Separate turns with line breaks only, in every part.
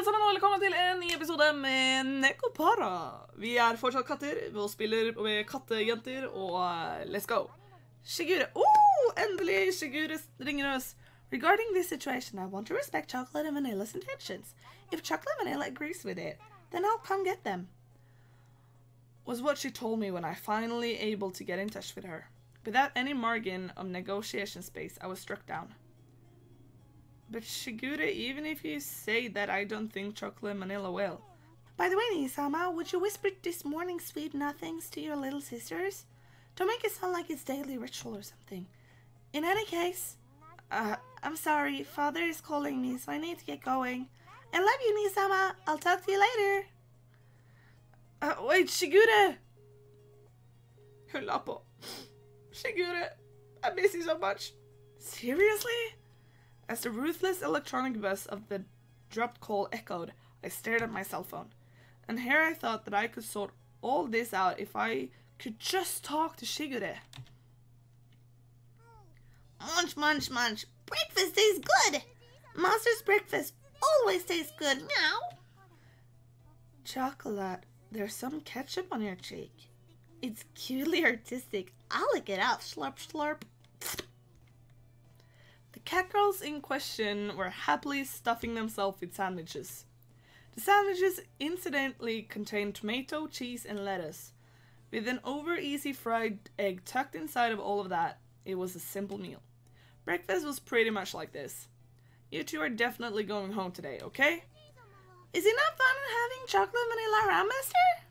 alle sammen, og velkommen til en ny episode med Nekopara. Vi er fortsatt katter, vi spiller med kattejenter, og let's go. Shigure, endelig Shigure ringer oss. Regarding this situation, I want to respect Chocolate and Vanilla's intentions. If Chocolate and Vanilla agrees with it, then I'll come get them. Was what she told me when I finally able to get in touch with her. Without any margin of negotiation space, I was struck down. But Shigure, even if you say that, I don't think Chocolate and Vanilla will. By the way, Nisama, would you whisper this morning sweet nothings to your little sisters? Don't make it sound like it's daily ritual or something. In any case, I'm sorry, Father is calling me, so I need to get going. I love you, Nisama. I'll talk to you later. Wait, Shigure! Hun la på. Shigure, I miss you so much. Seriously? As the ruthless electronic buzz of the dropped call echoed, I stared at my cell phone. And here I thought that I could sort all this out if I could just talk to Shigure. Munch, munch, munch. Breakfast tastes good. Master's breakfast always tastes good. Meow. Chocolate, there's some ketchup on your cheek. It's cutely artistic. I'll lick it out. Slurp, slurp. The cat girls in question were happily stuffing themselves with sandwiches. The sandwiches incidentally contained tomato, cheese, and lettuce. With an over-easy fried egg tucked inside of all of that, it was a simple meal. Breakfast was pretty much like this. You two are definitely going home today, okay? Is it not fun having chocolate vanilla around, Master?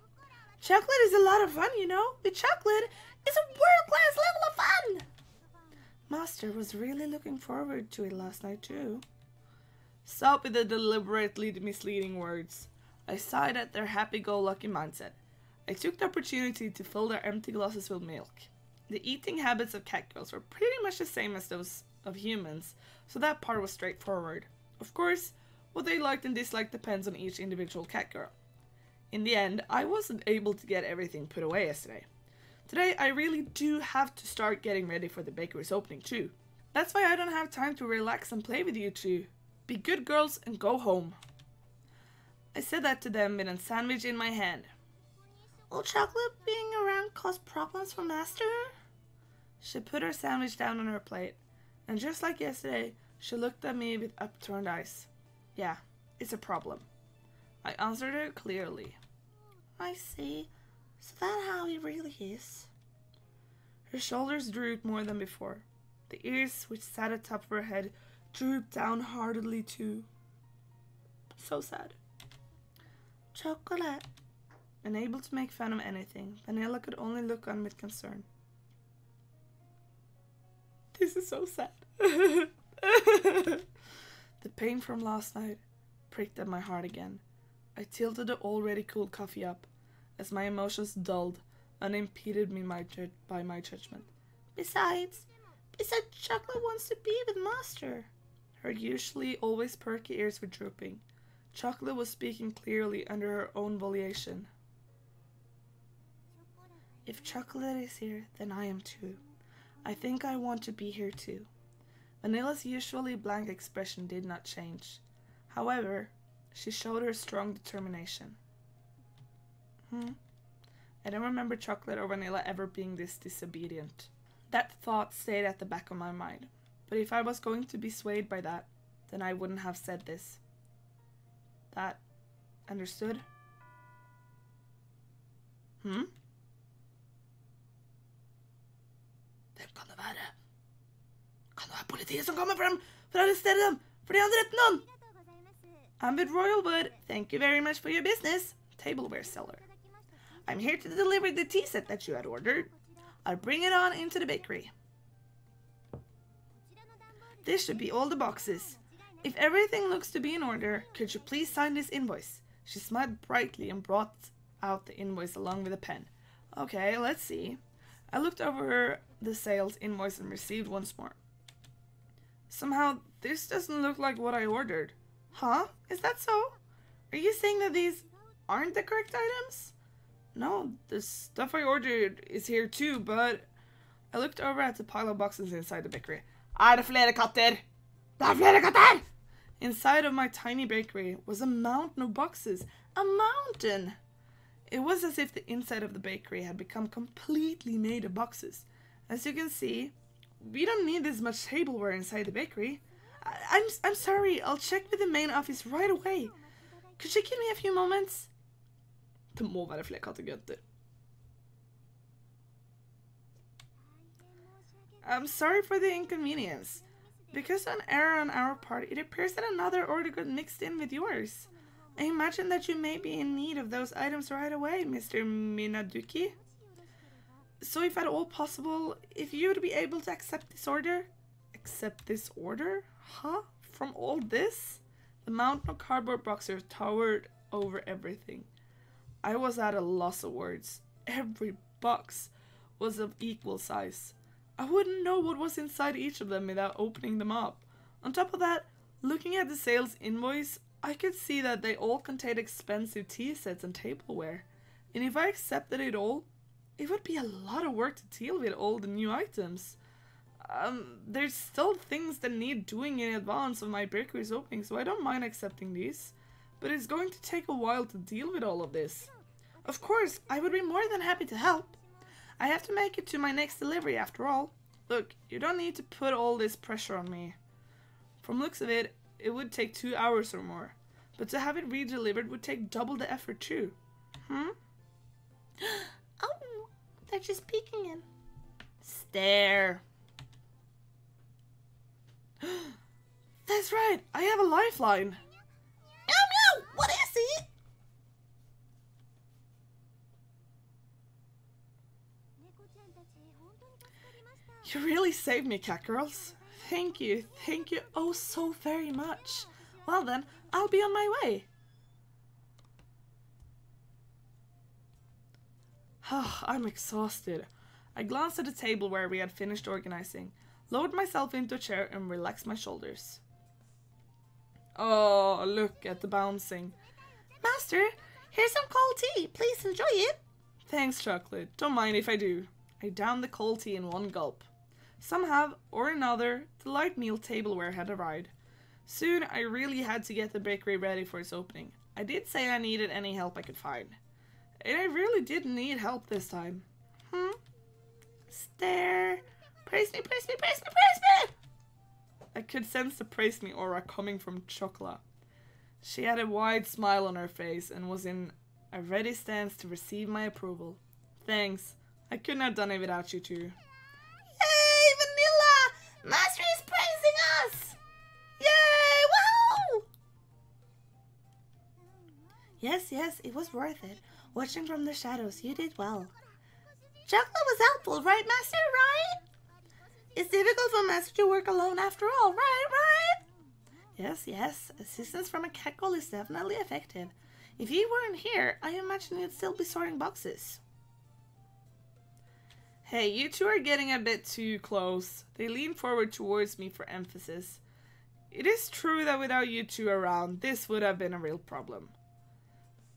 Chocolate is a lot of fun, you know. With chocolate, it's a world-class level of fun! Master was really looking forward to it last night, too. Stop with the deliberately misleading words. I sighed at their happy-go-lucky mindset. I took the opportunity to fill their empty glasses with milk. The eating habits of cat girls were pretty much the same as those of humans, so that part was straightforward. Of course, what they liked and disliked depends on each individual cat girl. In the end, I wasn't able to get everything put away yesterday. Today, I really do have to start getting ready for the bakery's opening too. That's why I don't have time to relax and play with you two. Be good girls and go home. I said that to them with a sandwich in my hand. Will Chocolate being around cause problems for Master? She put her sandwich down on her plate, and just like yesterday, she looked at me with upturned eyes. Yeah, it's a problem. I answered her clearly. I see. Is that how he really is? Her shoulders drooped more than before. The ears, which sat atop her head, drooped down heartedly too. So sad. Chocolate. Unable to make fun of anything, Vanilla could only look on with concern. This is so sad. The pain from last night pricked at my heart again. I tilted the already cooled coffee up, as my emotions dulled, unimpeded me by my judgment. Besides, Chocolate wants to be with Master. Her usually always perky ears were drooping. Chocolate was speaking clearly under her own volition. If Chocolate is here, then I am too. I think I want to be here too. Vanilla's usually blank expression did not change. However, she showed her strong determination. I don't remember Chocolate or Vanilla ever being this disobedient. That thought stayed at the back of my mind. But if I was going to be swayed by that, then I wouldn't have said this. That understood? Hvem kan det være? Kan det være politiet som kommer frem for å arrestere dem? For de har drept noen! I'm with Royalwood. Thank you very much for your business. Tableware seller. I'm here to deliver the tea set that you had ordered. I'll bring it on into the bakery. This should be all the boxes. If everything looks to be in order, could you please sign this invoice? She smiled brightly and brought out the invoice along with a pen. Okay, let's see. I looked over the sales invoice and received once more. Somehow, this doesn't look like what I ordered. Huh? Is that so? Are you saying that these aren't the correct items? No, the stuff I ordered is here too, but... I looked over at the pile of boxes inside the bakery. Er det flere katter? Det er flere katter! Inside of my tiny bakery was a mountain of boxes. A mountain! It was as if the inside of the bakery had become completely made of boxes. As you can see, we don't need this much tableware inside the bakery. I'm sorry, I'll check with the main office right away. Could you give me a few moments? Det må være flere kattegøtter. I'm sorry for the inconvenience. Because of an error on our part, it appears that another order got mixed in with yours. I imagine that you may be in need of those items right away, Mr. Minaduki. So if at all possible, if you would be able to accept this order? Accept this order? Huh? From all this? The mountain of cardboard boxes towered over everything. I was at a loss of words. Every box was of equal size. I wouldn't know what was inside each of them without opening them up. On top of that, looking at the sales invoice, I could see that they all contained expensive tea sets and tableware. And if I accepted it all, it would be a lot of work to deal with all the new items. There's still things that need doing in advance of my bakery's opening, so I don't mind accepting these. But it's going to take a while to deal with all of this. Of course, I would be more than happy to help. I have to make it to my next delivery after all. Look, you don't need to put all this pressure on me. From looks of it, it would take 2 hours or more. But to have it re-delivered would take double the effort too. Oh, they're just peeking in. Stare. That's right, I have a lifeline. Meow, what is it? You really saved me, cat girls. Thank you oh so very much. Well then, I'll be on my way. I'm exhausted. I glanced at the table where we had finished organizing, lowered myself into a chair and relaxed my shoulders. Oh, look at the bouncing. Master, here's some cold tea. Please enjoy it. Thanks, Chocolate. Don't mind if I do. I downed the cold tea in one gulp. Somehow or another, the light meal tableware had arrived. Soon, I really had to get the bakery ready for its opening. I did say I needed any help I could find. And I really did need help this time. Stare. Praise me, praise me, praise me, praise me! I could sense the praise me aura coming from Chocolate. She had a wide smile on her face and was in a ready stance to receive my approval. Thanks. I couldn't have done it without you two. Yay, Vanilla! Master is praising us! Yay! Woohoo! Yes, it was worth it. Watching from the shadows, you did well. Chocolate was helpful, right, Master? Right? It's difficult for Master to work alone after all, right? Yes. Assistance from a cat girl is definitely effective. If you weren't here, I imagine you'd still be sorting boxes. Hey, you two are getting a bit too close. They lean forward towards me for emphasis. It is true that without you two around, this would have been a real problem.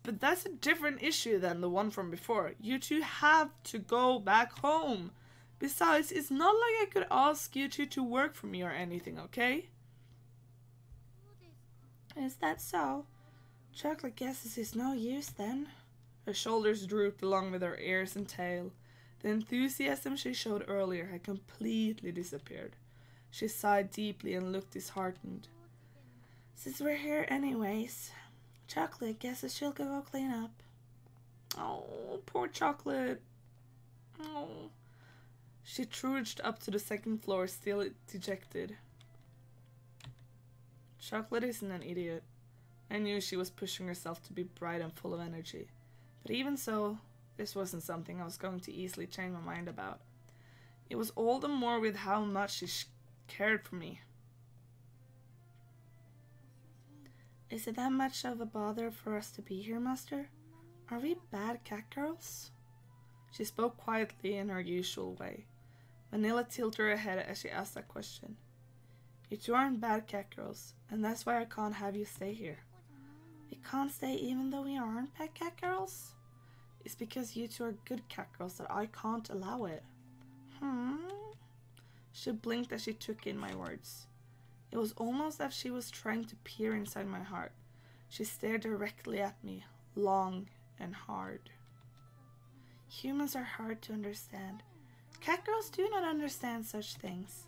But that's a different issue than the one from before. You two have to go back home. Besides, it's not like I could ask you two to work for me or anything, okay? Is that so? Chocolate guesses it's no use then. Her shoulders drooped along with her ears and tail. The enthusiasm she showed earlier had completely disappeared. She sighed deeply and looked disheartened. Since we're here anyways, Chocolate guesses she'll go clean up. Oh, poor Chocolate. Oh. She trudged up to the second floor, still dejected. Chocolate isn't an idiot. I knew she was pushing herself to be bright and full of energy. But even so, this wasn't something I was going to easily change my mind about. It was all the more with how much she cared for me. Is it that much of a bother for us to be here, Master? Are we bad cat girls? She spoke quietly in her usual way. Vanilla tilted her head as she asked that question. You two aren't bad cat girls, and that's why I can't have you stay here. We can't stay even though we aren't bad cat girls? It's because you two are good cat girls that I can't allow it. She blinked as she took in my words. It was almost as if she was trying to peer inside my heart. She stared directly at me, long and hard. Humans are hard to understand. Cat girls do not understand such things.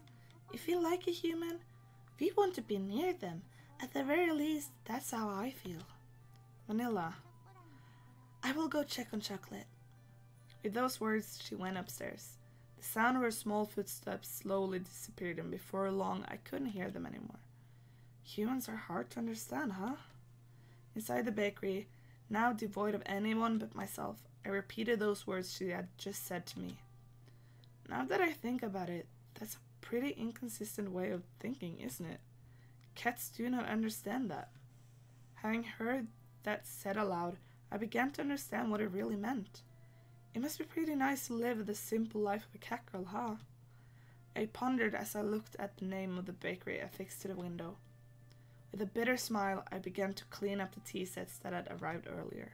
If we like a human, we want to be near them. At the very least, that's how I feel. Vanilla. I will go check on Chocolate. With those words, she went upstairs. The sound of her small footsteps slowly disappeared, and before long, I couldn't hear them anymore. Humans are hard to understand, huh? Inside the bakery, now devoid of anyone but myself, I repeated those words she had just said to me. Now that I think about it, that's a pretty inconsistent way of thinking, isn't it? Cats do not understand that. Having heard that said aloud, I began to understand what it really meant. It must be pretty nice to live the simple life of a cat girl, huh? I pondered as I looked at the name of the bakery affixed to the window. With a bitter smile, I began to clean up the tea sets that had arrived earlier.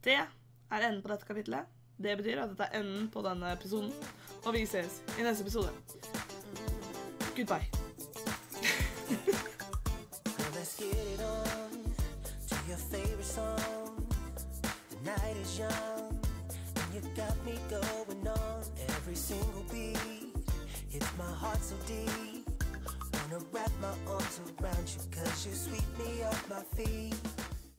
Det enden på dette kapitlet. Det betyr at dette enden på denne episoden. Og vi ses i neste episode. Goodbye.
Let's get it on to your favorite song. The night is young and you got me going on. Every single beat hits my heart so deep. Wanna wrap my arms around you 'cause you sweep me off my feet.